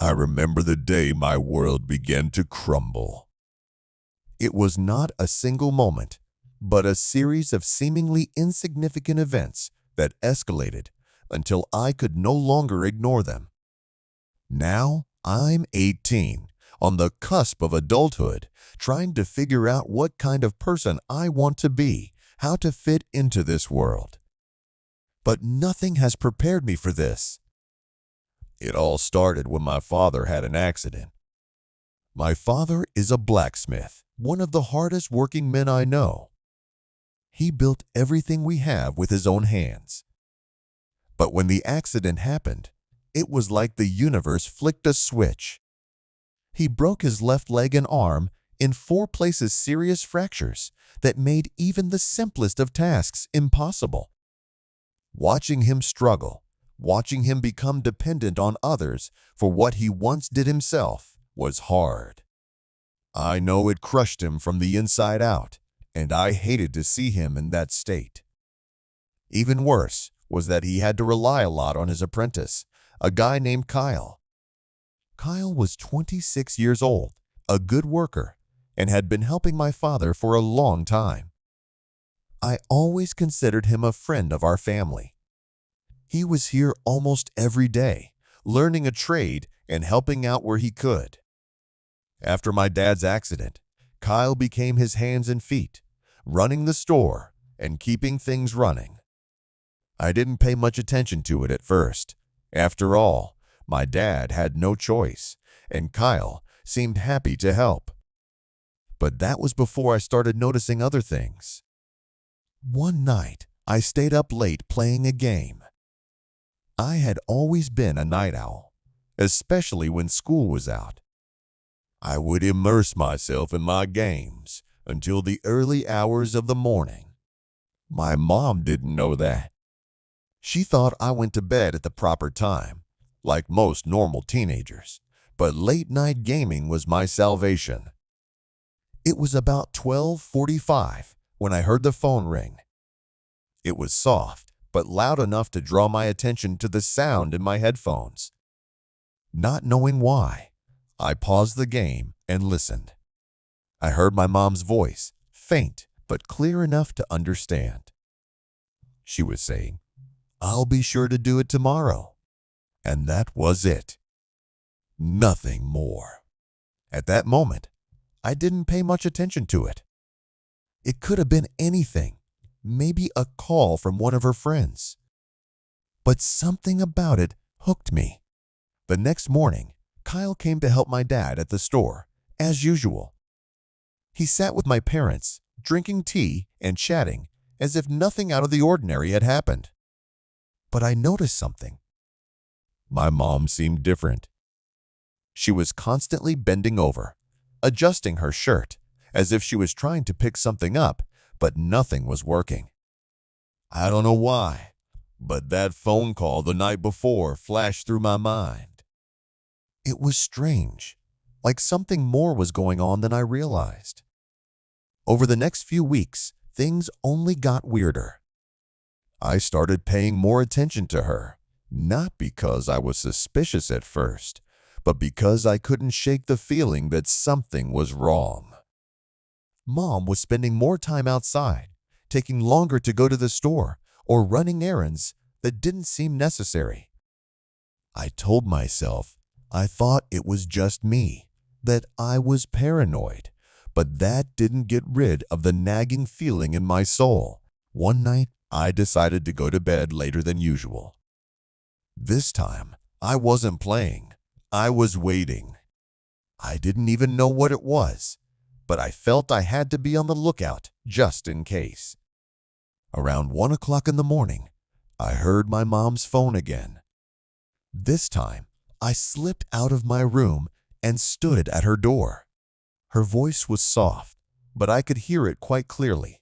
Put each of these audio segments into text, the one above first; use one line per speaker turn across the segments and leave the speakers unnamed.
I remember the day my world began to crumble. It was not a single moment, but a series of seemingly insignificant events that escalated until I could no longer ignore them. Now, I'm 18, on the cusp of adulthood, trying to figure out what kind of person I want to be, how to fit into this world. But nothing has prepared me for this. It all started when my father had an accident. My father is a blacksmith, one of the hardest working men I know. He built everything we have with his own hands. But when the accident happened, it was like the universe flicked a switch. He broke his left leg and arm, in 4 places serious fractures that made even the simplest of tasks impossible. Watching him struggle, watching him become dependent on others for what he once did himself was hard. I know it crushed him from the inside out, and I hated to see him in that state. Even worse was that he had to rely a lot on his apprentice, a guy named Kyle. Kyle was 26 years old, a good worker, and had been helping my father for a long time. I always considered him a friend of our family. He was here almost every day, learning a trade and helping out where he could. After my dad's accident, Kyle became his hands and feet, running the store and keeping things running. I didn't pay much attention to it at first. After all, my dad had no choice, and Kyle seemed happy to help. But that was before I started noticing other things. One night, I stayed up late playing a game. I had always been a night owl, especially when school was out. I would immerse myself in my games until the early hours of the morning. My mom didn't know that. She thought I went to bed at the proper time, like most normal teenagers, but late-night gaming was my salvation. It was about 12:45 when I heard the phone ring. It was soft, but loud enough to draw my attention to the sound in my headphones. Not knowing why, I paused the game and listened. I heard my mom's voice, faint but clear enough to understand. She was saying, "I'll be sure to do it tomorrow." And that was it. Nothing more. At that moment, I didn't pay much attention to it. It could have been anything, maybe a call from one of her friends. But something about it hooked me. The next morning, Kyle came to help my dad at the store, as usual. He sat with my parents, drinking tea and chatting as if nothing out of the ordinary had happened. But I noticed something. My mom seemed different. She was constantly bending over, adjusting her shirt, as if she was trying to pick something up, but nothing was working. I don't know why, but that phone call the night before flashed through my mind. It was strange, like something more was going on than I realized. Over the next few weeks, things only got weirder. I started paying more attention to her, not because I was suspicious at first, but because I couldn't shake the feeling that something was wrong. Mom was spending more time outside, taking longer to go to the store, or running errands that didn't seem necessary. I told myself I thought it was just me, that I was paranoid, but that didn't get rid of the nagging feeling in my soul. One night, I decided to go to bed later than usual. This time, I wasn't playing. I was waiting. I didn't even know what it was, but I felt I had to be on the lookout just in case. Around 1 o'clock in the morning, I heard my mom's phone again. This time, I slipped out of my room and stood at her door. Her voice was soft, but I could hear it quite clearly.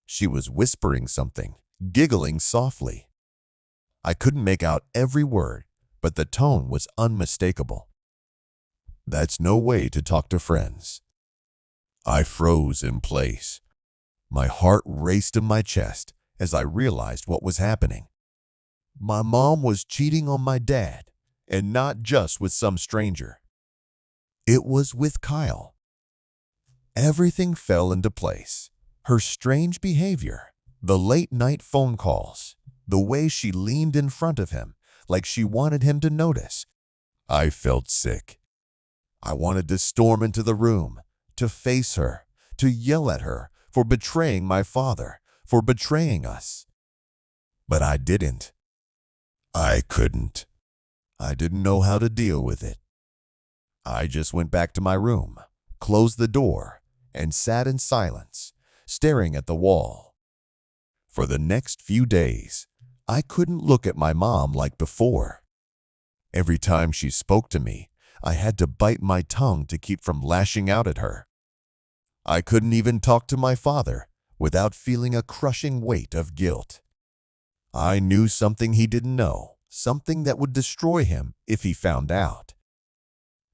She was whispering something, giggling softly. I couldn't make out every word, but the tone was unmistakable. That's no way to talk to friends. I froze in place. My heart raced in my chest as I realized what was happening. My mom was cheating on my dad, and not just with some stranger. It was with Kyle. Everything fell into place. Her strange behavior, the late-night phone calls, the way she leaned in front of him like she wanted him to notice. I felt sick. I wanted to storm into the room, to face her, to yell at her for betraying my father, for betraying us. But I didn't. I couldn't. I didn't know how to deal with it. I just went back to my room, closed the door, and sat in silence, staring at the wall. For the next few days, I couldn't look at my mom like before. Every time she spoke to me, I had to bite my tongue to keep from lashing out at her. I couldn't even talk to my father without feeling a crushing weight of guilt. I knew something he didn't know, something that would destroy him if he found out.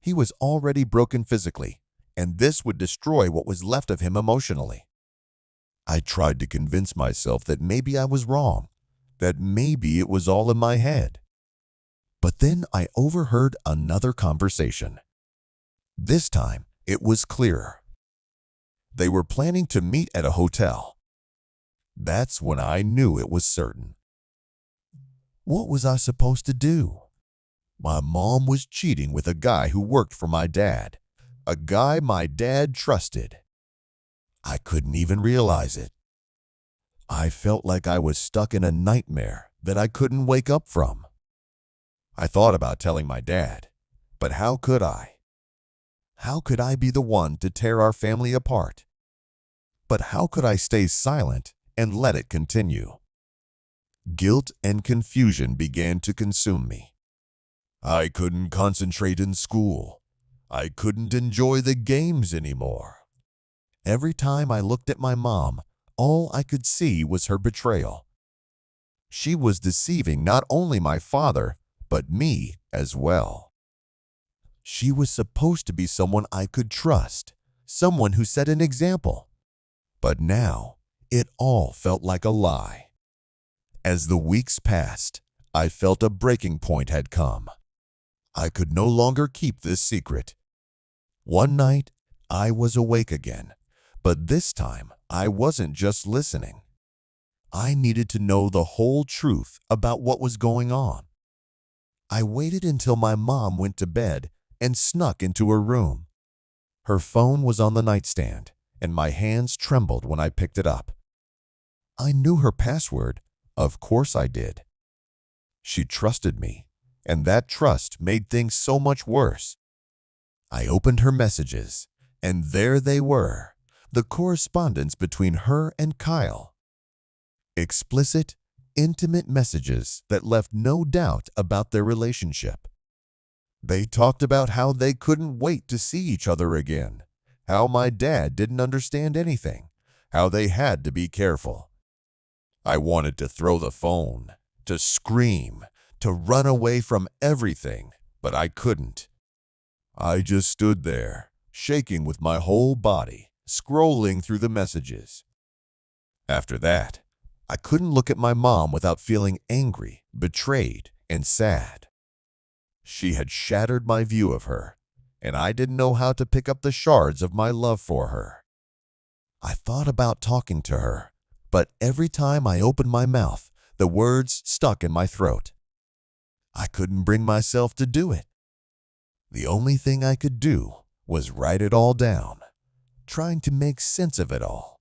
He was already broken physically, and this would destroy what was left of him emotionally. I tried to convince myself that maybe I was wrong, that maybe it was all in my head. But then I overheard another conversation. This time, it was clearer. They were planning to meet at a hotel. That's when I knew it was certain. What was I supposed to do? My mom was cheating with a guy who worked for my dad, a guy my dad trusted. I couldn't even realize it. I felt like I was stuck in a nightmare that I couldn't wake up from. I thought about telling my dad, but how could I? How could I be the one to tear our family apart? But how could I stay silent and let it continue? Guilt and confusion began to consume me. I couldn't concentrate in school. I couldn't enjoy the games anymore. Every time I looked at my mom, all I could see was her betrayal. She was deceiving not only my father, but me as well. She was supposed to be someone I could trust, someone who set an example. But now, it all felt like a lie. As the weeks passed, I felt a breaking point had come. I could no longer keep this secret. One night, I was awake again, but this time I wasn't just listening. I needed to know the whole truth about what was going on. I waited until my mom went to bed and snuck into her room. Her phone was on the nightstand, and my hands trembled when I picked it up. I knew her password. Of course I did. She trusted me, and that trust made things so much worse. I opened her messages, and there they were, the correspondence between her and Kyle. Explicit, intimate messages that left no doubt about their relationship. They talked about how they couldn't wait to see each other again, how my dad didn't understand anything, how they had to be careful. I wanted to throw the phone, to scream, to run away from everything, but I couldn't. I just stood there, shaking with my whole body, scrolling through the messages. After that, I couldn't look at my mom without feeling angry, betrayed, and sad. She had shattered my view of her, and I didn't know how to pick up the shards of my love for her. I thought about talking to her, but every time I opened my mouth, the words stuck in my throat. I couldn't bring myself to do it. The only thing I could do was write it all down, trying to make sense of it all.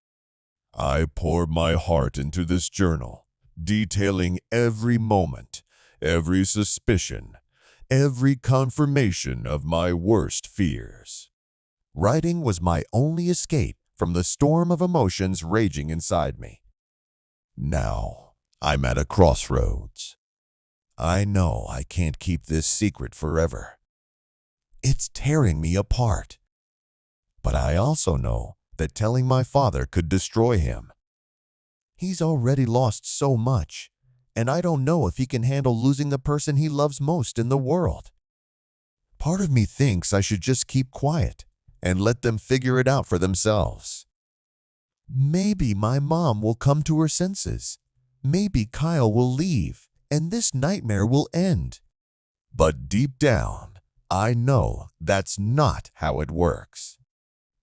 I poured my heart into this journal, detailing every moment, every suspicion, every confirmation of my worst fears. Writing was my only escape from the storm of emotions raging inside me. Now, I'm at a crossroads. I know I can't keep this secret forever. It's tearing me apart. But I also know that telling my father could destroy him. He's already lost so much, and I don't know if he can handle losing the person he loves most in the world. Part of me thinks I should just keep quiet and let them figure it out for themselves. Maybe my mom will come to her senses. Maybe Kyle will leave, and this nightmare will end. But deep down, I know that's not how it works.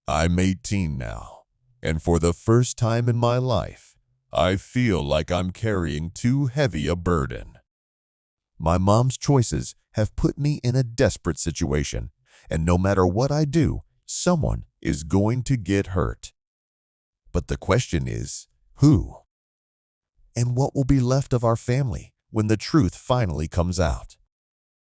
I'm 18 now, and for the first time in my life, I feel like I'm carrying too heavy a burden. My mom's choices have put me in a desperate situation, and no matter what I do, someone is going to get hurt. But the question is, who? And what will be left of our family when the truth finally comes out?